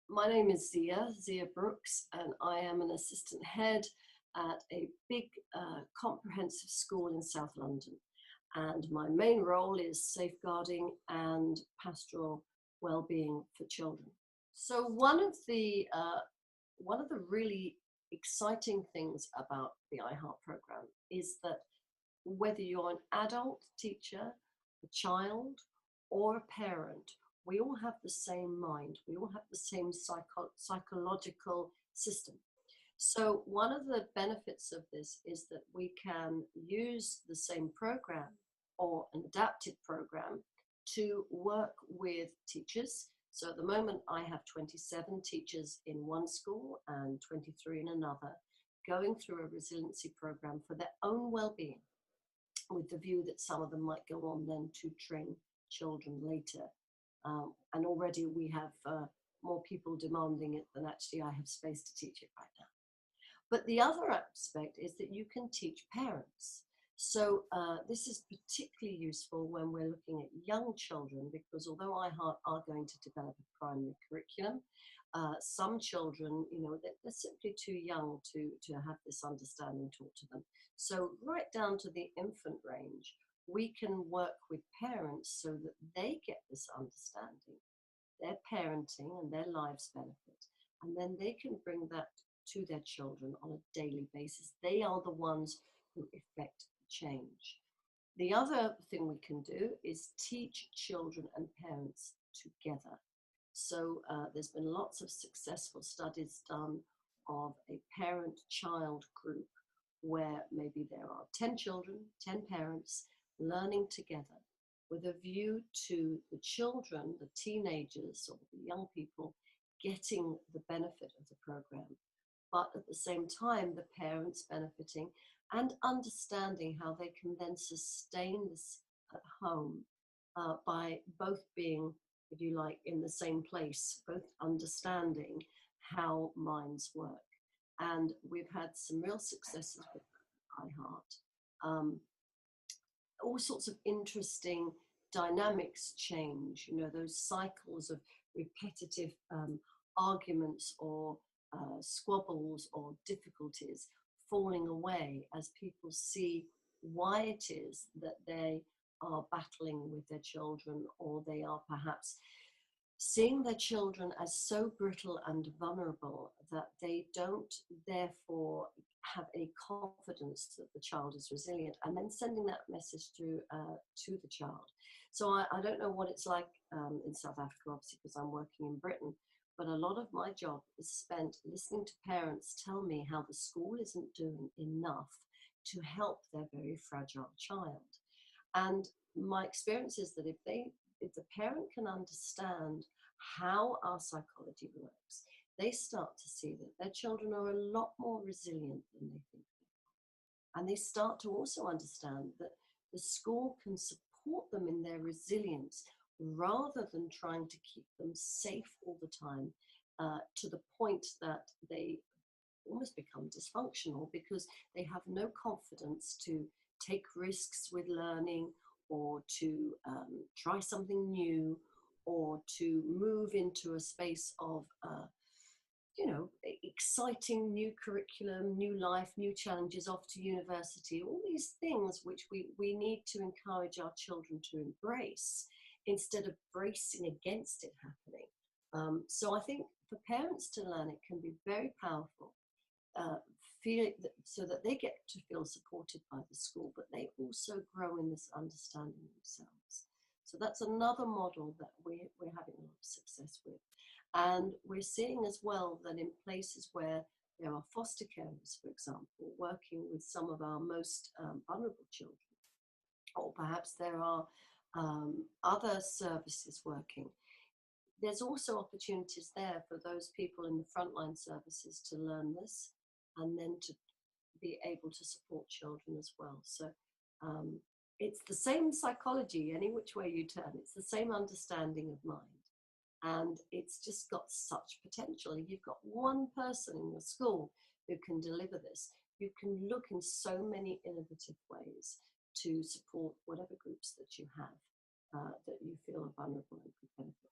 My name is Zia Brooks, and I am an assistant head at a big comprehensive school in South London. And my main role is safeguarding and pastoral well-being for children. So one of the really exciting things about the iHeart program is that whether you're an adult teacher, a child, or a parent, we all have the same mind. We all have the same psychological system. So one of the benefits of this is that we can use the same program or an adapted program to work with teachers. So at the moment, I have 27 teachers in one school and 23 in another, going through a resiliency program for their own well-being, with the view that some of them might go on then to train children later. And already we have more people demanding it than actually I have space to teach it right now. But the other aspect is that you can teach parents. So this is particularly useful when we're looking at young children, because although iHeart are going to develop a primary curriculum, some children, they're simply too young to have this understanding taught to them. So right down to the infant range, we can work with parents so that they get this understanding, their parenting and their lives benefit, and then they can bring that to their children on a daily basis. They are the ones who effect change. The other thing we can do is teach children and parents together. So there's been lots of successful studies done of a parent-child group where maybe there are 10 children, 10 parents learning together with a view to the children, the teenagers or the young people getting the benefit of the program, but at the same time the parents benefiting and understanding how they can then sustain this at home by both being, if you like, in the same place, both understanding how minds work. And we've had some real successes with iHeart. All sorts of interesting dynamics change, those cycles of repetitive arguments or squabbles or difficulties falling away as people see why it is that they are battling with their children, or they are perhaps seeing their children as so brittle and vulnerable that they don't therefore have any confidence that the child is resilient, and then sending that message through to the child. So I don't know what it's like in South Africa, obviously, because I'm working in Britain, but a lot of my job is spent listening to parents tell me how the school isn't doing enough to help their very fragile child. And my experience is that if the parent can understand how our psychology works, they start to see that their children are a lot more resilient than they think they are. And they start to also understand that the school can support them in their resilience rather than trying to keep them safe all the time, to the point that they almost become dysfunctional because they have no confidence to take risks with learning, or to try something new, or to move into a space of exciting new curriculum, new life, new challenges, off to university, all these things which we need to encourage our children to embrace instead of bracing against it happening. So I think for parents to learn it can be very powerful, so that they get to feel supported by the school, but they also grow in this understanding themselves. So that's another model that we're having a lot of success with. And we're seeing as well that in places where there are foster carers, for example, working with some of our most vulnerable children, or perhaps there are other services working, there's also opportunities there for those people in the frontline services to learn this and then to be able to support children as well. So it's the same psychology, any which way you turn. It's the same understanding of mind. And it's just got such potential. If you've got one person in your school who can deliver this, you can look in so many innovative ways to support whatever groups that you have that you feel are vulnerable and could benefit.